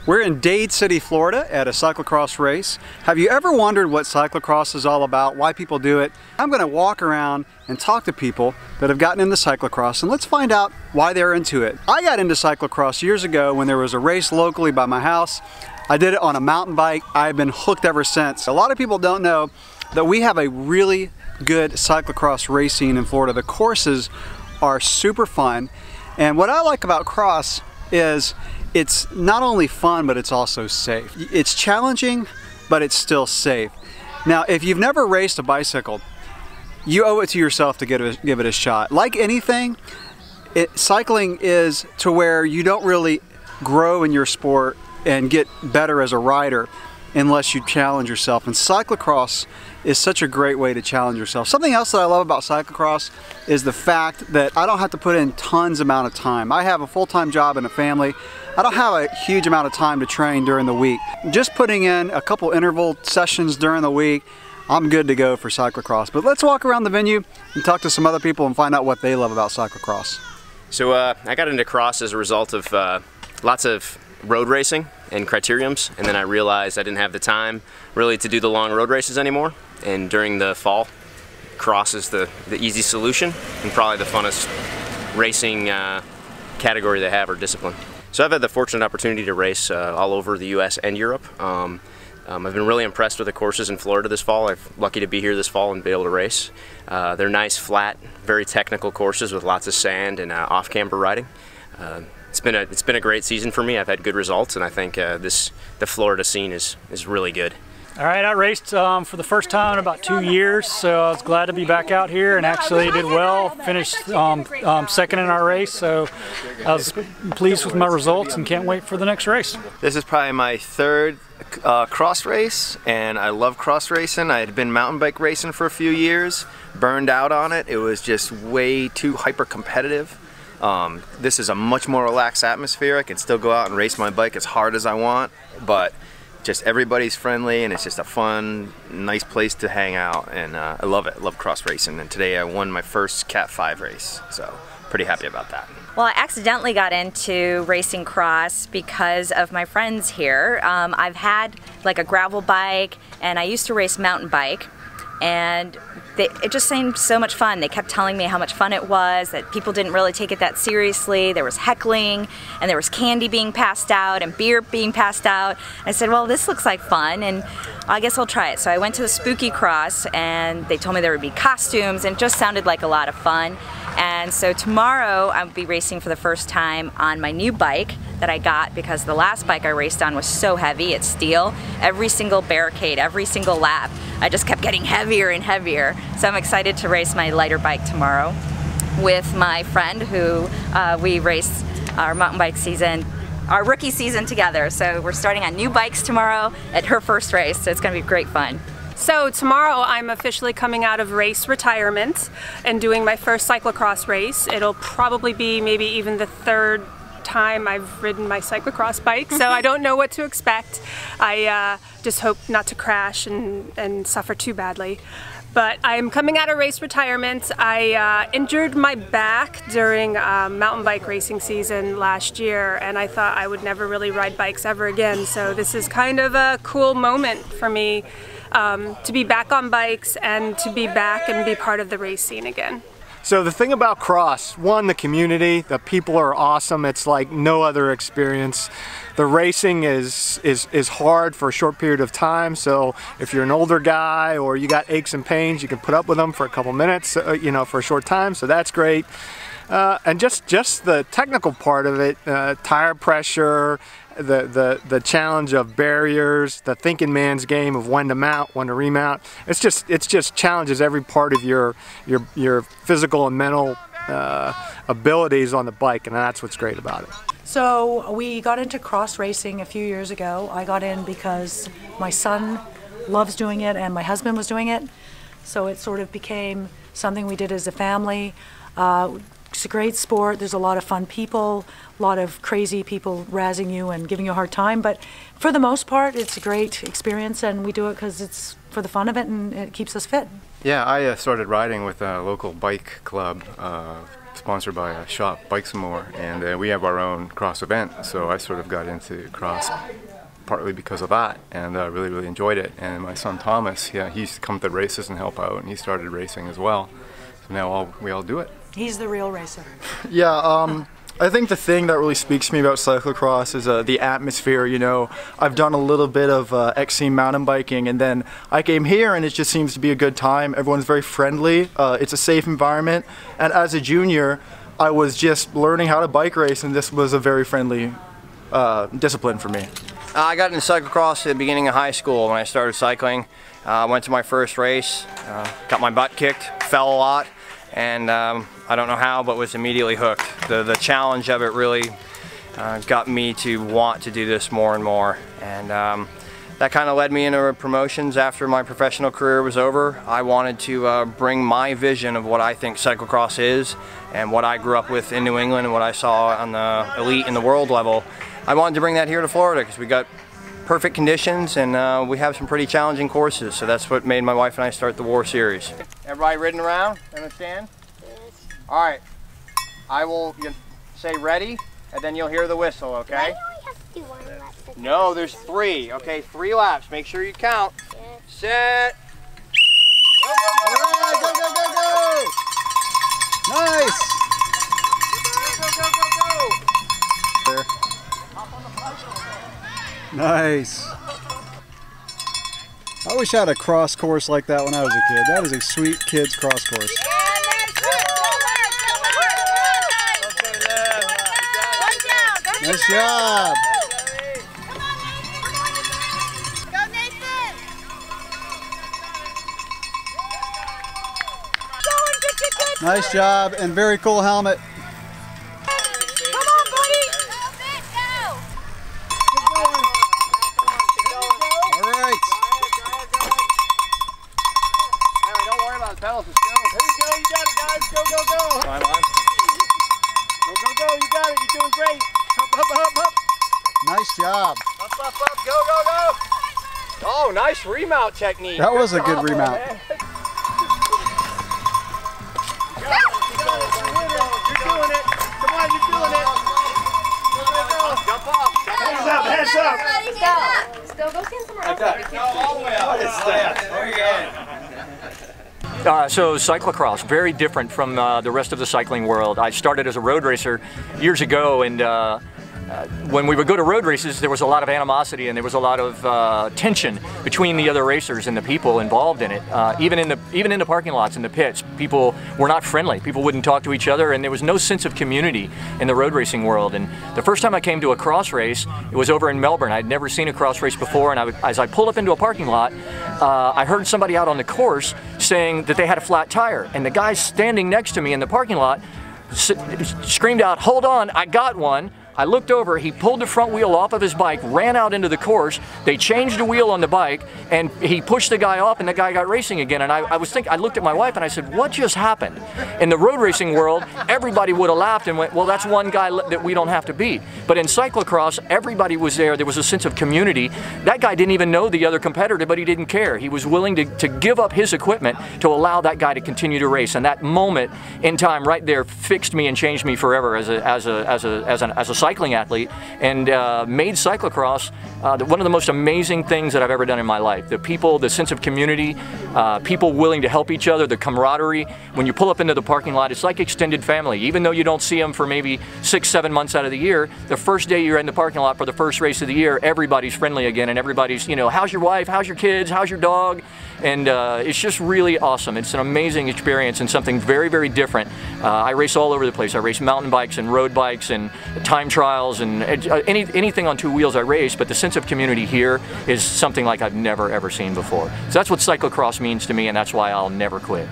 We're in Dade City, Florida at a cyclocross race. Have you ever wondered what cyclocross is all about, why people do it? I'm going to walk around and talk to people that have gotten into cyclocross, and let's find out why they're into it. I got into cyclocross years ago when there was a race locally by my house. I did it on a mountain bike. I've been hooked ever since. A lot of people don't know that we have a really good cyclocross race scene in Florida. The courses are super fun, and what I like about cross is it's not only fun, but it's also safe. It's challenging, but it's still safe. Now, if you've never raced a bicycle, you owe it to yourself to give it a shot. Like anything, cycling is to where you don't really grow in your sport and get better as a rider unless you challenge yourself. And cyclocross is such a great way to challenge yourself. Something else that I love about cyclocross is the fact that I don't have to put in tons amount of time. I have a full-time job and a family. I don't have a huge amount of time to train during the week. Just putting in a couple interval sessions during the week, I'm good to go for cyclocross. But let's walk around the venue and talk to some other people and find out what they love about cyclocross. So I got into cross as a result of lots of road racing and criteriums, and then I realized I didn't have the time really to do the long road races anymore. And during the fall, cross is the easy solution and probably the funnest racing category they have, or discipline. So I've had the fortunate opportunity to race all over the US and Europe. I've been really impressed with the courses in Florida this fall. I'm lucky to be here this fall and be able to race. They're nice, flat, very technical courses with lots of sand and off-camber riding. It's been a great season for me. I've had good results, and I think the Florida scene is really good. All right, I raced for the first time in about 2 years, so I was glad to be back out here and actually did well. Finished second in our race, so I was pleased with my results and can't wait for the next race. This is probably my third cross race, and I love cross racing. I had been mountain bike racing for a few years, burned out on it. It was just way too hyper competitive. This is a much more relaxed atmosphere. I can still go out and race my bike as hard as I want, but just everybody's friendly, and it's just a fun, nice place to hang out, and I love it. I love cross racing, and today I won my first Cat 5 race, so pretty happy about that. Well, I accidentally got into racing cross because of my friends here. I've had like a gravel bike, and I used to race mountain bike, and it just seemed so much fun. They kept telling me how much fun it was, that people didn't really take it that seriously. There was heckling, and there was candy being passed out, and beer being passed out. I said, well, this looks like fun, and I guess I'll try it. So I went to the Spooky Cross, and they told me there would be costumes, and it just sounded like a lot of fun. And so tomorrow I'll be racing for the first time on my new bike that I got because the last bike I raced on was so heavy. It's steel. Every single barricade, every single lap, I just kept getting heavier and heavier. So I'm excited to race my lighter bike tomorrow with my friend who we race our mountain bike season, our rookie season together. So we're starting on new bikes tomorrow at her first race, so it's going to be great fun. So tomorrow I'm officially coming out of race retirement and doing my first cyclocross race. It'll probably be maybe even the third time I've ridden my cyclocross bike, so I don't know what to expect. I just hope not to crash and suffer too badly. But I'm coming out of race retirement. I injured my back during mountain bike racing season last year, and I thought I would never really ride bikes ever again. So this is kind of a cool moment for me to be back on bikes and to be back and be part of the race scene again. So the thing about cross, one, the community, the people are awesome. It's like no other experience. The racing is hard for a short period of time, so if you're an older guy or you got aches and pains, you can put up with them for a couple minutes, you know, for a short time, so that's great. And just the technical part of it, tire pressure, the challenge of barriers, the thinking man's game of when to mount, when to remount. It's just challenges every part of your physical and mental abilities on the bike, and that's what's great about it. So we got into cross racing a few years ago. I got in because my son loves doing it and my husband was doing it. So it sort of became something we did as a family. It's a great sport. There's a lot of fun people, a lot of crazy people razzing you and giving you a hard time. But for the most part, it's a great experience, and we do it because it's for the fun of it and it keeps us fit. Yeah, I started riding with a local bike club sponsored by Shop Bikes and More, and we have our own cross event, so I sort of got into cross partly because of that, and really enjoyed it. And my son Thomas, yeah, he used to come to the races and help out, and he started racing as well. So now we all do it. He's the real racer. Yeah, I think the thing that really speaks to me about cyclocross is the atmosphere. You know, I've done a little bit of XC mountain biking, and then I came here and it just seems to be a good time. Everyone's very friendly. It's a safe environment, and as a junior I was just learning how to bike race, and this was a very friendly discipline for me. I got into cyclocross at the beginning of high school when I started cycling. Went to my first race, got my butt kicked, fell a lot, and I don't know how, but was immediately hooked. The challenge of it really got me to want to do this more and more, and that kind of led me into promotions after my professional career was over. I wanted to bring my vision of what I think cyclocross is and what I grew up with in New England and what I saw on the elite and the world level. I wanted to bring that here to Florida because we got perfect conditions and we have some pretty challenging courses, so that's what made my wife and I start the War Series. Everybody ridden around? Understand? Yes. All right. I will say ready, and then you'll hear the whistle, okay? Why do we have to do 1 lap? No, there's 3. Okay, 3 laps. Make sure you count. Yes. Set. Go, go, go! All right, go, go, go, go! Nice! Go, go, go, go, There. Nice. I wish I had a cross course like that when I was a kid. That is a sweet kids cross course. Nice job. Nice job, and very cool helmet. Pedals, let's go. There you go, you got it, guys. Go, go, go. Climb on. Go, go, go. You got it. You're doing great. Up, up, up, up. Nice job. Up, up, up. Go, go, go. Oh, nice remount technique. That was a good remount. Man. You're doing it. Come on, you're doing it. Go, jump up. Hands up, hands up. Let's go. Let's go stand somewhere else. Go all the way up. What is that? There you go. So cyclocross, very different from the rest of the cycling world. I started as a road racer years ago, and when we would go to road races, there was a lot of animosity and there was a lot of tension between the other racers and the people involved in it. Even in the parking lots, in the pits, people were not friendly. People wouldn't talk to each other, and there was no sense of community in the road racing world. And the first time I came to a cross race, it was over in Melbourne. I'd never seen a cross race before, and as I pulled up into a parking lot, I heard somebody out on the course saying that they had a flat tire, and the guy standing next to me in the parking lot screamed out, "Hold on, I got one." I looked over, he pulled the front wheel off of his bike, ran out into the course, they changed the wheel on the bike, and he pushed the guy off, and the guy got racing again. And I looked at my wife and I said, what just happened? In the road racing world, everybody would have laughed and went, well, that's one guy that we don't have to beat. But in cyclocross, everybody was there. There was a sense of community. That guy didn't even know the other competitor, but he didn't care. He was willing to give up his equipment to allow that guy to continue to race. And that moment in time right there fixed me and changed me forever as a cycling athlete, and made cyclocross one of the most amazing things that I've ever done in my life. The people, the sense of community, people willing to help each other, the camaraderie. When you pull up into the parking lot, it's like extended family. Even though you don't see them for maybe 6-7 months out of the year, the first day you're in the parking lot for the first race of the year, everybody's friendly again, and everybody's, how's your wife, how's your kids, how's your dog? And it's just really awesome. It's an amazing experience and something very, very different. I race all over the place. I race mountain bikes and road bikes and time trials and anything on 2 wheels I race, but the sense of community here is something like I've never ever seen before. So that's what cyclocross means to me, and that's why I'll never quit.